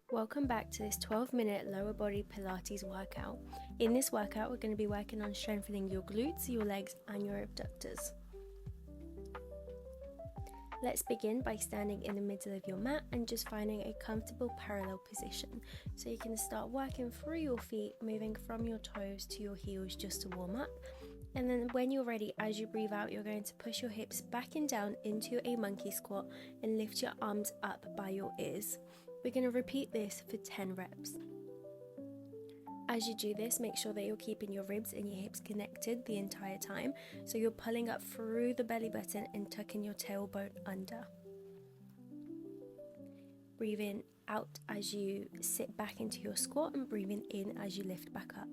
Welcome back to this 12-minute lower body Pilates workout. In this workout, we're going to be working on strengthening your glutes, your legs, and your abductors. Let's begin by standing in the middle of your mat and just finding a comfortable parallel position. So you can start working through your feet, moving from your toes to your heels just to warm up. And then when you're ready, as you breathe out, you're going to push your hips back and down into a monkey squat and lift your arms up by your ears. We're going to repeat this for 10 reps. As you do this, make sure that you're keeping your ribs and your hips connected the entire time. So you're pulling up through the belly button and tucking your tailbone under. Breathing out as you sit back into your squat and breathing in as you lift back up.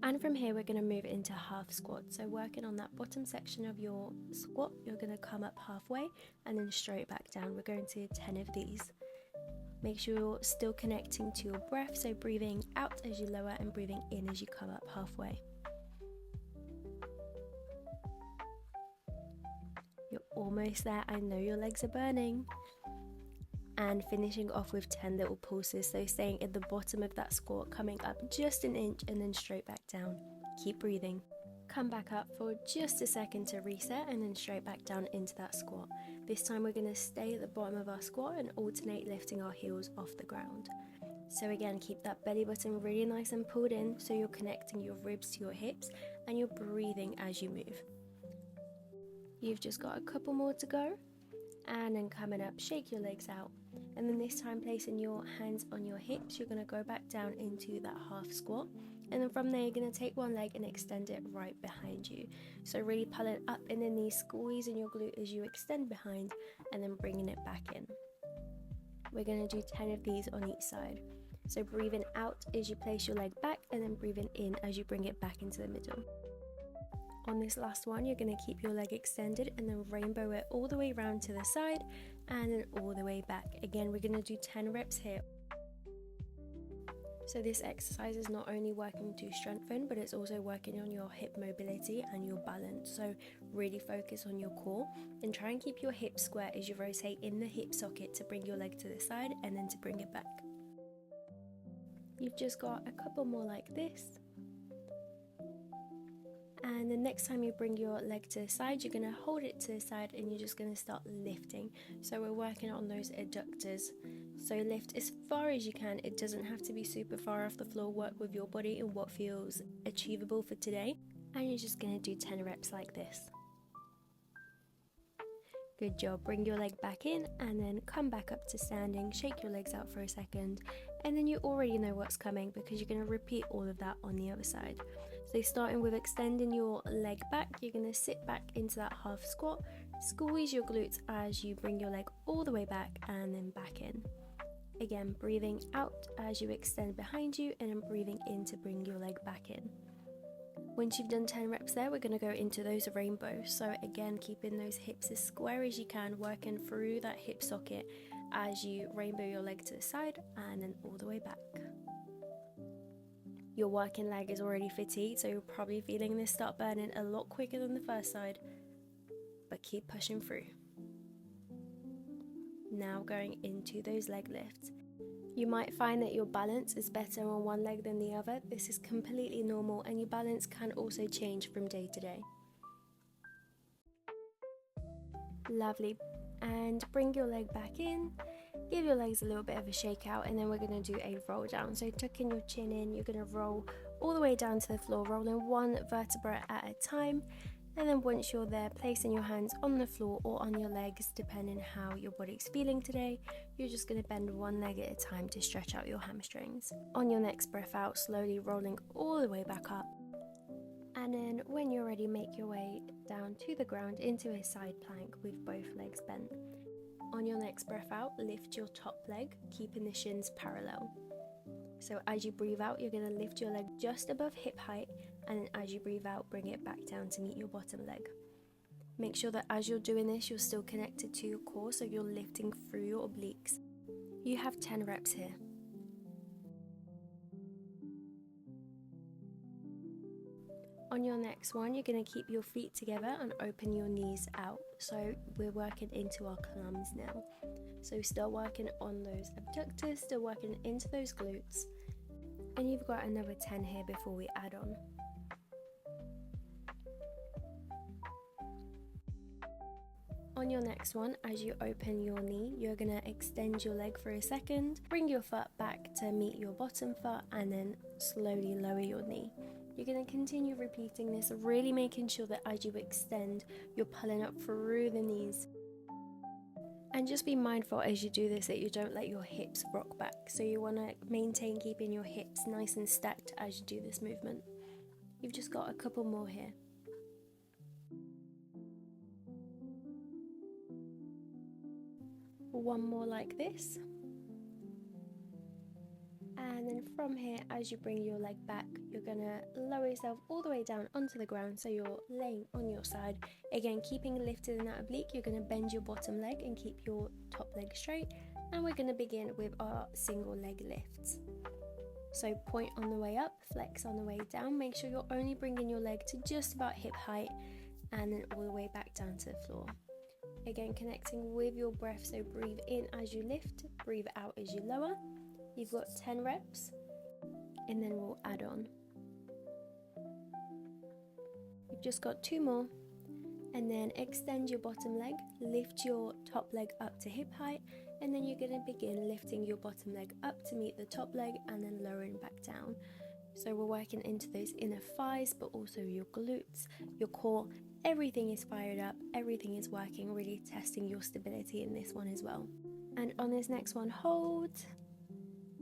And from here, we're going to move into half squat. So working on that bottom section of your squat, you're going to come up halfway and then straight back down. We're going to do 10 of these. Make sure you're still connecting to your breath, so breathing out as you lower and breathing in as you come up halfway. You're almost there. I know your legs are burning. And finishing off with 10 little pulses, so staying at the bottom of that squat, coming up just an inch and then straight back down. Keep breathing. Come back up for just a second to reset and then straight back down into that squat. This time we're going to stay at the bottom of our squat and alternate lifting our heels off the ground. So again, keep that belly button really nice and pulled in, so you're connecting your ribs to your hips and you're breathing as you move. You've just got a couple more to go. And then coming up, shake your legs out, and then this time placing your hands on your hips, you're going to go back down into that half squat, and then from there you're going to take one leg and extend it right behind you. So really pulling up in the knee, squeezing your glute as you extend behind and then bringing it back in. We're going to do 10 of these on each side. So breathing out as you place your leg back and then breathing in as you bring it back into the middle. On this last one, you're going to keep your leg extended and then rainbow it all the way around to the side and then all the way back. Again, we're going to do 10 reps here. So this exercise is not only working to strengthen, but it's also working on your hip mobility and your balance. So really focus on your core and try and keep your hips square as you rotate in the hip socket to bring your leg to the side and then to bring it back. You've just got a couple more like this. And the next time you bring your leg to the side, you're going to hold it to the side and you're just going to start lifting. So we're working on those adductors. So lift as far as you can. It doesn't have to be super far off the floor. Work with your body and what feels achievable for today. And you're just going to do 10 reps like this. Good job. Bring your leg back in and then come back up to standing. Shake your legs out for a second. And then you already know what's coming because you're going to repeat all of that on the other side. So starting with extending your leg back, you're going to sit back into that half squat, squeeze your glutes as you bring your leg all the way back and then back in. Again, breathing out as you extend behind you and then breathing in to bring your leg back in. Once you've done 10 reps there, we're going to go into those rainbows. So again, keeping those hips as square as you can, working through that hip socket as you rainbow your leg to the side and then all the way back. Your working leg is already fatigued, so you're probably feeling this start burning a lot quicker than the first side, but keep pushing through. Now going into those leg lifts. You might find that your balance is better on one leg than the other. This is completely normal, and your balance can also change from day to day. Lovely. And bring your leg back in. Give your legs a little bit of a shake out, and then we're going to do a roll down. So tucking your chin in, you're going to roll all the way down to the floor, rolling one vertebra at a time. And then once you're there, placing your hands on the floor or on your legs, depending how your body's feeling today, you're just going to bend one leg at a time to stretch out your hamstrings. On your next breath out, slowly rolling all the way back up. And then when you're ready, make your way down to the ground into a side plank with both legs bent. On your next breath out, lift your top leg, keeping the shins parallel. So as you breathe out, you're going to lift your leg just above hip height, and then as you breathe out, bring it back down to meet your bottom leg. Make sure that as you're doing this, you're still connected to your core, so you're lifting through your obliques. You have 10 reps here. On your next one, you're going to keep your feet together and open your knees out. So we're working into our clums now. So still working on those abductors, still working into those glutes. And you've got another 10 here before we add on. On your next one, as you open your knee, you're going to extend your leg for a second, bring your foot back to meet your bottom foot, and then slowly lower your knee. You're going to continue repeating this, really making sure that as you extend, you're pulling up through the knees. And just be mindful as you do this that you don't let your hips rock back. So you want to maintain keeping your hips nice and stacked as you do this movement. You've just got a couple more here. One more like this, and then from here, as you bring your leg back, you're going to lower yourself all the way down onto the ground, so you're laying on your side. Again, keeping lifted in that oblique, you're going to bend your bottom leg and keep your top leg straight, and we're going to begin with our single leg lifts. So point on the way up, flex on the way down, make sure you're only bringing your leg to just about hip height, and then all the way back down to the floor. Again, connecting with your breath, so breathe in as you lift, breathe out as you lower. You've got 10 reps, and then we'll add on. You've just got 2 more, and then extend your bottom leg, lift your top leg up to hip height, and then you're going to begin lifting your bottom leg up to meet the top leg, and then lowering back down. So we're working into those inner thighs, but also your glutes, your core. Everything is fired up, everything is working, really testing your stability in this one as well. And on this next one, hold,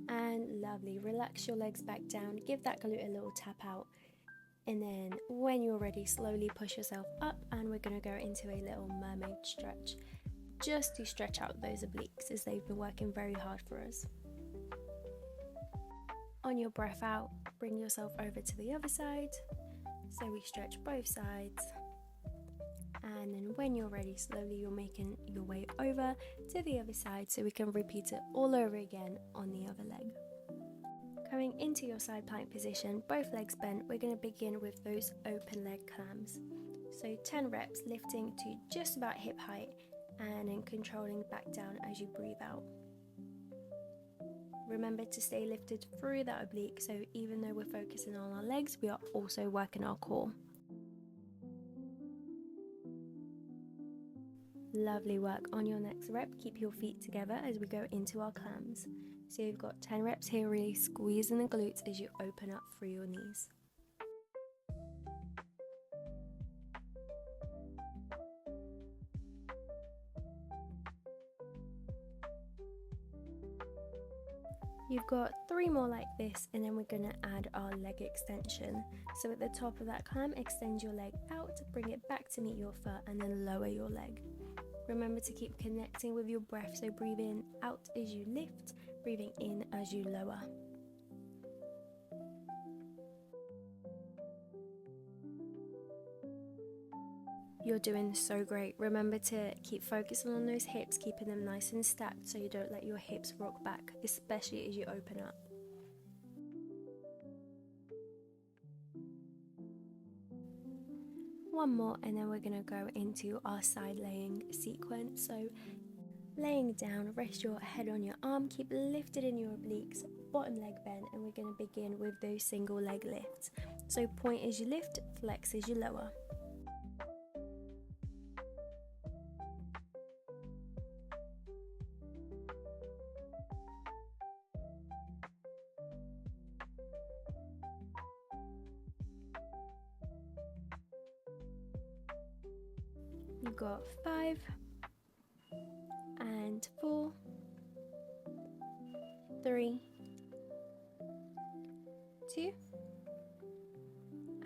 and lovely, relax your legs back down, give that glute a little tap out, and then when you're ready, slowly push yourself up, and we're going to go into a little mermaid stretch, just to stretch out those obliques as they've been working very hard for us. On your breath out, bring yourself over to the other side, so we stretch both sides. And then when you're ready, slowly you're making your way over to the other side, so we can repeat it all over again on the other leg. Coming into your side plank position, both legs bent, we're going to begin with those open leg clams. So 10 reps, lifting to just about hip height, and then controlling back down as you breathe out. Remember to stay lifted through that oblique, so even though we're focusing on our legs, we are also working our core. Lovely work. On your next rep, keep your feet together as we go into our clams. So you've got 10 reps here, really squeezing the glutes as you open up through your knees. You've got 3 more like this, and then we're going to add our leg extension. So at the top of that clam, extend your leg out, bring it back to meet your foot, and then lower your leg. Remember to keep connecting with your breath, so breathing out as you lift, breathing in as you lower. You're doing so great. Remember to keep focusing on those hips, keeping them nice and stacked so you don't let your hips rock back, especially as you open up. One more, and then we're going to go into our side laying sequence. So laying down, rest your head on your arm, keep lifted in your obliques, bottom leg bend, and we're going to begin with those single leg lifts. So point as you lift, flex as you lower. You've got 5 and 4, 3, 2,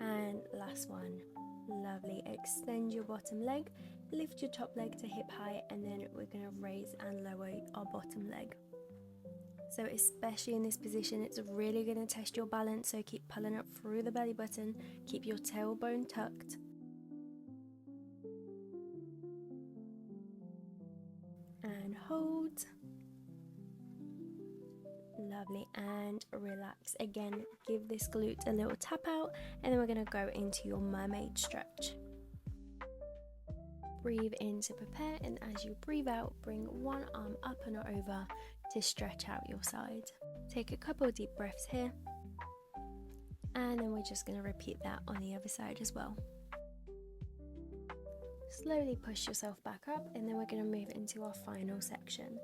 and last one. Lovely. Extend your bottom leg, lift your top leg to hip height, and then we're going to raise and lower our bottom leg. So especially in this position, it's really going to test your balance, so keep pulling up through the belly button, keep your tailbone tucked. And hold. Lovely, and relax. Again, give this glute a little tap out, and then we're going to go into your mermaid stretch. Breathe in to prepare, and as you breathe out, bring one arm up and over to stretch out your side. Take a couple of deep breaths here, and then we're just going to repeat that on the other side as well. Slowly push yourself back up, and then we're going to move into our final section.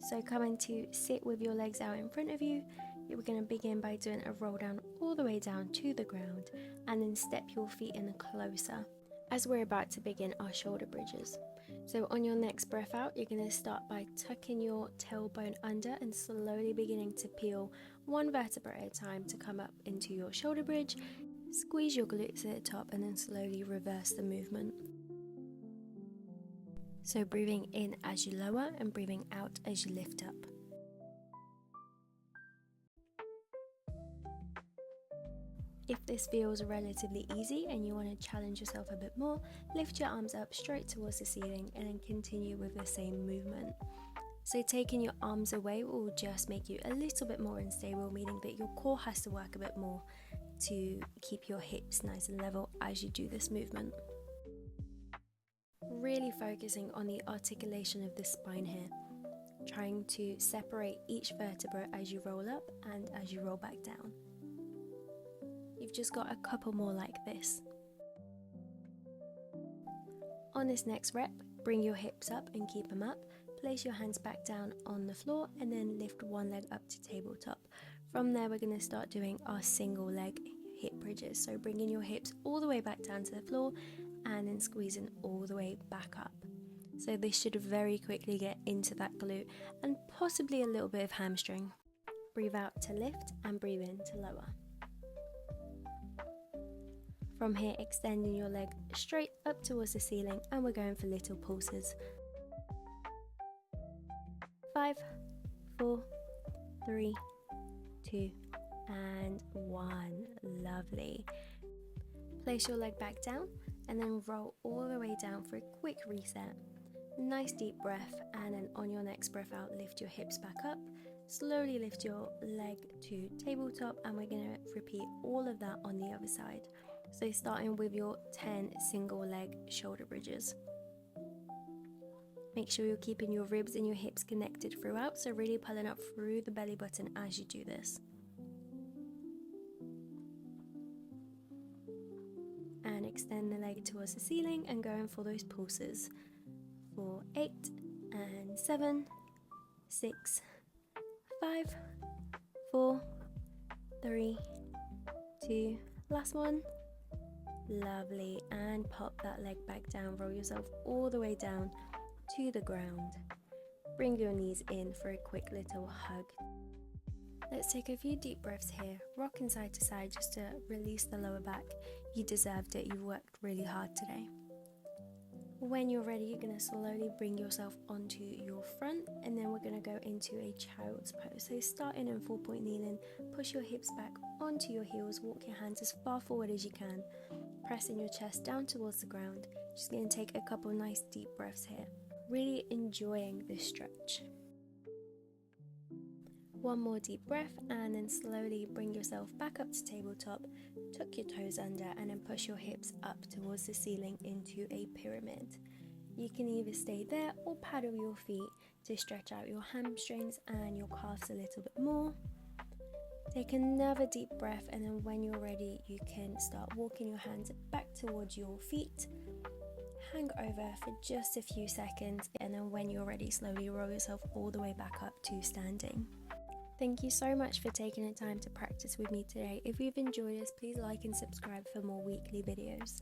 So coming to sit with your legs out in front of you, we're going to begin by doing a roll down all the way down to the ground, and then step your feet in closer as we're about to begin our shoulder bridges. So on your next breath out, you're going to start by tucking your tailbone under and slowly beginning to peel one vertebra at a time to come up into your shoulder bridge. Squeeze your glutes at the top and then slowly reverse the movement. So breathing in as you lower and breathing out as you lift up. If this feels relatively easy and you want to challenge yourself a bit more, lift your arms up straight towards the ceiling and then continue with the same movement. So taking your arms away will just make you a little bit more unstable, meaning that your core has to work a bit more to keep your hips nice and level as you do this movement. Really focusing on the articulation of the spine here, trying to separate each vertebra as you roll up and as you roll back down. You've just got a couple more like this. On this next rep, bring your hips up and keep them up. Place your hands back down on the floor and then lift one leg up to tabletop. From there, we're going to start doing our single leg hip bridges. So bringing your hips all the way back down to the floor and then squeezing all the way back up. So this should very quickly get into that glute and possibly a little bit of hamstring. Breathe out to lift and breathe in to lower. From here, extending your leg straight up towards the ceiling, and we're going for little pulses. 5, 4, 3, 2, and 1. Lovely. Place your leg back down and then roll all the way down for a quick reset. Nice deep breath, and then on your next breath out, lift your hips back up. Slowly lift your leg to tabletop, and we're going to repeat all of that on the other side. So starting with your 10 single leg shoulder bridges. Make sure you're keeping your ribs and your hips connected throughout, so really pulling up through the belly button as you do this. And extend the leg towards the ceiling and going for those pulses. For 8 and 7, 6, 5, 4, 3, 2, last one. Lovely, and pop that leg back down, roll yourself all the way down to the ground. Bring your knees in for a quick little hug. Let's take a few deep breaths here, rocking side to side just to release the lower back. You deserved it, you worked really hard today. When you're ready, you're going to slowly bring yourself onto your front, and then we're going to go into a child's pose. So starting in 4-point kneeling, push your hips back onto your heels, walk your hands as far forward as you can, pressing your chest down towards the ground. Just going to take a couple nice deep breaths here, really enjoying this stretch. One more deep breath, and then slowly bring yourself back up to tabletop, tuck your toes under, and then push your hips up towards the ceiling into a pyramid. You can either stay there or paddle your feet to stretch out your hamstrings and your calves a little bit more. Take another deep breath, and then when you're ready, you can start walking your hands back towards your feet. Hang over for just a few seconds, and then when you're ready, slowly roll yourself all the way back up to standing. Thank you so much for taking the time to practice with me today. If you've enjoyed this, please like and subscribe for more weekly videos.